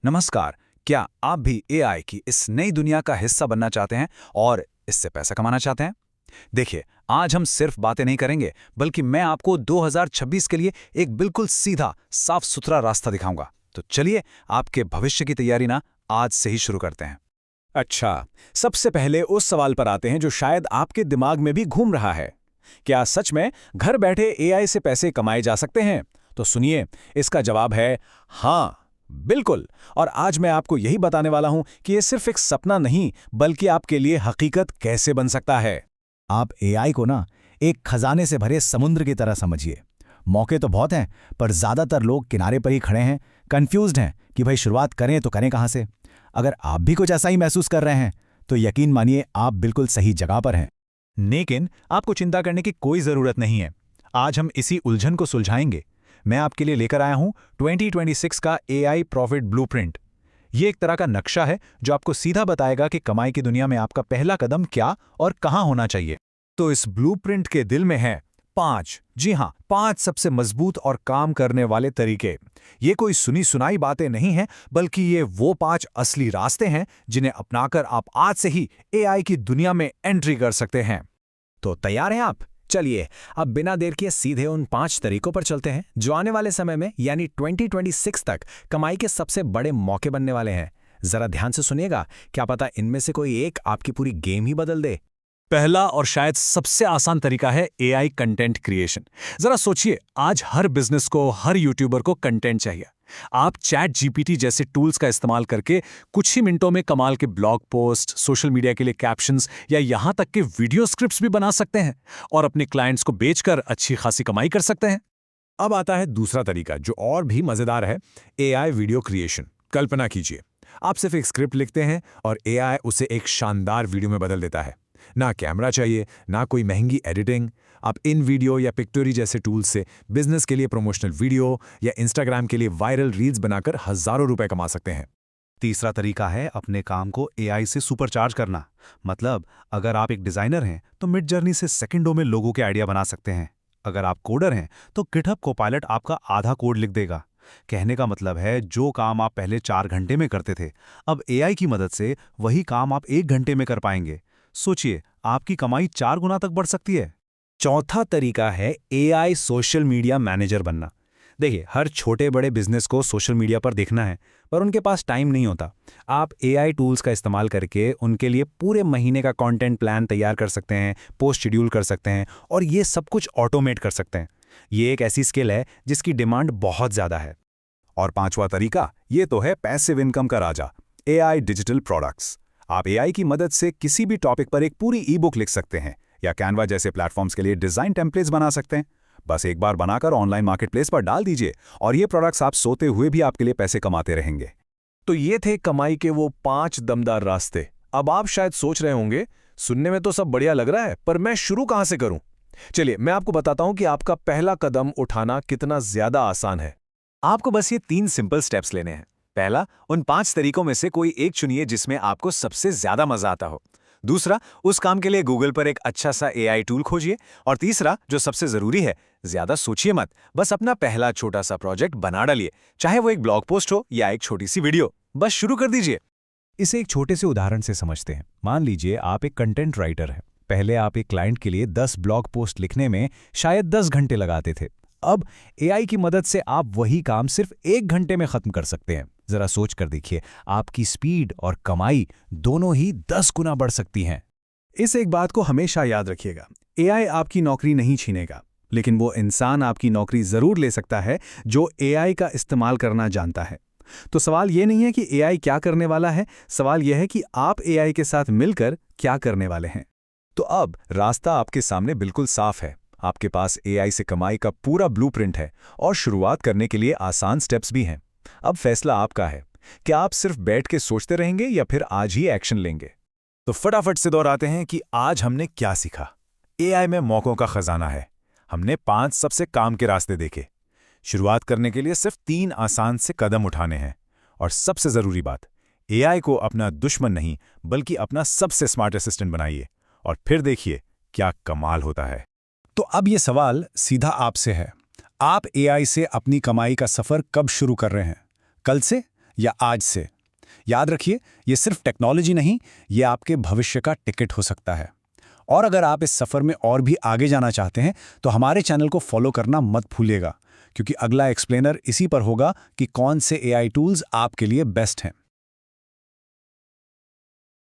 नमस्कार। क्या आप भी एआई की इस नई दुनिया का हिस्सा बनना चाहते हैं और इससे पैसा कमाना चाहते हैं? देखिए, आज हम सिर्फ बातें नहीं करेंगे, बल्कि मैं आपको 2026 के लिए एक बिल्कुल सीधा, साफ-सुथरा रास्ता दिखाऊंगा। तो चलिए, आपके भविष्य की तैयारी ना आज से ही शुरू करते हैं। अच्छा, सबसे पहले उस सवाल पर आते हैं जो शायद आपके दिमाग में भी घूम रहा है। क्या सच में घर बैठे एआई से पैसे कमाए जा सकते हैं? तो सुनिए, इसका जवाब है हाँ, बिल्कुल। और आज मैं आपको यही बताने वाला हूं कि ये सिर्फ एक सपना नहीं, बल्कि आपके लिए हकीकत कैसे बन सकता है। आप एआई को ना एक खजाने से भरे समुद्र की तरह समझिए। मौके तो बहुत हैं, पर ज्यादातर लोग किनारे पर ही खड़े हैं, कंफ्यूज्ड हैं कि भाई शुरुआत करें तो करें कहां से। अगर आप भी कुछ ऐसा ही महसूस कर रहे हैं, तो यकीन मानिए आप बिल्कुल सही जगह पर हैं। लेकिन आपको चिंता करने की कोई ज़रूरत नहीं है। आज हम इसी उलझन को सुलझाएंगे। मैं आपके लिए लेकर आया हूं 2026 का एआई प्रॉफिट ब्लूप्रिंट। ये एक तरह का नक्शा है जो आपको सीधा बताएगा कि कमाई की दुनिया में आपका पहला कदम क्या और कहां होना चाहिए। तो इस ब्लूप्रिंट के दिल में है 5, जी हां, 5 सबसे मजबूत और काम करने वाले तरीके। ये कोई सुनी सुनाई बातें नहीं हैं, बल्कि ये वो 5 असली रास्ते हैं जिन्हें अपनाकर आप आज से ही एआई की दुनिया में एंट्री कर सकते हैं। तो तैयार हैं आप? चलिए, अब बिना देर किए सीधे उन 5 तरीकों पर चलते हैं जो आने वाले समय में यानी 2026 तक कमाई के सबसे बड़े मौके बनने वाले हैं। जरा ध्यान से सुनिएगा, क्या पता इनमें से कोई एक आपकी पूरी गेम ही बदल दे। पहला और शायद सबसे आसान तरीका है एआई कंटेंट क्रिएशन। जरा सोचिए, आज हर बिजनेस को, हर यूट्यूबर को कंटेंट चाहिए। आप चैट जीपीटी जैसे टूल्स का इस्तेमाल करके कुछ ही मिनटों में कमाल के ब्लॉग पोस्ट, सोशल मीडिया के लिए कैप्शंस या यहां तक कि वीडियो स्क्रिप्ट्स भी बना सकते हैं और अपने क्लाइंट्स को बेचकर अच्छी खासी कमाई कर सकते हैं। अब आता है दूसरा तरीका जो और भी मजेदार है, एआई वीडियो क्रिएशन। कल्पना कीजिए, आप सिर्फ एक स्क्रिप्ट लिखते हैं और एआई उसे एक शानदार वीडियो में बदल देता है। ना कैमरा चाहिए, ना कोई महंगी एडिटिंग। आप इन वीडियो या पिक्टोरी जैसे टूल्स से बिजनेस के लिए प्रमोशनल वीडियो या इंस्टाग्राम के लिए वायरल रील्स बनाकर हजारों रुपए कमा सकते हैं। तीसरा तरीका है अपने काम को एआई से सुपरचार्ज करना। मतलब, अगर आप एक डिजाइनर हैं तो मिड जर्नी से सेकंडों में लोगों के आइडिया बना सकते हैं। अगर आप कोडर हैं तो गिटहब कोपायलट आपका आधा कोड लिख देगा। कहने का मतलब है, जो काम आप पहले 4 घंटे में करते थे, अब एआई की मदद से वही काम आप 1 घंटे में कर पाएंगे। सोचिए, आपकी कमाई 4 गुना तक बढ़ सकती है। चौथा तरीका है एआई सोशल मीडिया मैनेजर बनना। देखिए, हर छोटे बड़े बिजनेस को सोशल मीडिया पर देखना है, पर उनके पास टाइम नहीं होता। आप एआई टूल्स का इस्तेमाल करके उनके लिए पूरे महीने का कंटेंट प्लान तैयार कर सकते हैं, पोस्ट शेड्यूल कर सकते हैं और ये सब कुछ ऑटोमेट कर सकते हैं। ये एक ऐसी स्किल है जिसकी डिमांड बहुत ज़्यादा है। और पांचवा तरीका, ये तो है पैसिव इनकम का राजा, एआई डिजिटल प्रोडक्ट्स। आप एआई की मदद से किसी भी टॉपिक पर एक पूरी ई बुक लिख सकते हैं या कैनवा जैसे प्लेटफॉर्म्स के लिए डिजाइन टेम्पलेट्स बना सकते हैं। बस एक बार बनाकर ऑनलाइन मार्केटप्लेस पर डाल दीजिए और ये प्रोडक्ट्स आप सोते हुए भी आपके लिए पैसे कमाते रहेंगे। तो ये थे कमाई के वो 5 दमदार रास्ते। अब आप शायद सोच रहे होंगे, सुनने में तो सब बढ़िया लग रहा है, पर मैं शुरू कहां से करूं? चलिए, मैं आपको बताता हूं कि आपका पहला कदम उठाना कितना ज्यादा आसान है। आपको बस ये 3 सिंपल स्टेप्स लेने हैं। पहला, उन 5 तरीकों में से कोई एक चुनिए जिसमें आपको सबसे ज्यादा मजा आता हो। दूसरा, उस काम के लिए गूगल पर एक अच्छा सा एआई टूल खोजिए। और तीसरा, जो सबसे जरूरी है, ज्यादा सोचिए मत, बस अपना पहला छोटा सा प्रोजेक्ट बना डालिए, चाहे वो एक ब्लॉग पोस्ट हो या एक छोटी सी वीडियो। बस शुरू कर दीजिए। इसे एक छोटे से उदाहरण से समझते हैं। मान लीजिए आप एक कंटेंट राइटर हैं। पहले आप एक क्लाइंट के लिए 10 ब्लॉग पोस्ट लिखने में शायद 10 घंटे लगाते थे। अब एआई की मदद से आप वही काम सिर्फ 1 घंटे में खत्म कर सकते हैं। जरा सोच कर देखिए, आपकी स्पीड और कमाई दोनों ही 10 गुना बढ़ सकती हैं। इस एक बात को हमेशा याद रखिएगा, एआई आपकी नौकरी नहीं छीनेगा, लेकिन वो इंसान आपकी नौकरी जरूर ले सकता है जो एआई का इस्तेमाल करना जानता है। तो सवाल ये नहीं है कि एआई क्या करने वाला है, सवाल यह है कि आप एआई के साथ मिलकर क्या करने वाले हैं। तो अब रास्ता आपके सामने बिल्कुल साफ है। आपके पास एआई से कमाई का पूरा ब्लूप्रिंट है और शुरुआत करने के लिए आसान स्टेप्स भी हैं। अब फैसला आपका है, क्या आप सिर्फ बैठ के सोचते रहेंगे या फिर आज ही एक्शन लेंगे। तो फटाफट से दोहराते हैं कि आज हमने क्या सीखा। एआई में मौकों का खजाना है। हमने 5 सबसे काम के रास्ते देखे। शुरुआत करने के लिए सिर्फ 3 आसान से कदम उठाने हैं। और सबसे जरूरी बात, एआई को अपना दुश्मन नहीं बल्कि अपना सबसे स्मार्ट असिस्टेंट बनाइए और फिर देखिए क्या कमाल होता है। तो अब ये सवाल सीधा आपसे है, आप एआई से अपनी कमाई का सफर कब शुरू कर रहे हैं? कल से या आज से। याद रखिए, ये सिर्फ टेक्नोलॉजी नहीं, ये आपके भविष्य का टिकट हो सकता है। और अगर आप इस सफ़र में और भी आगे जाना चाहते हैं तो हमारे चैनल को फॉलो करना मत भूलिएगा, क्योंकि अगला एक्सप्लेनर इसी पर होगा कि कौन से AI टूल्स आपके लिए बेस्ट हैं।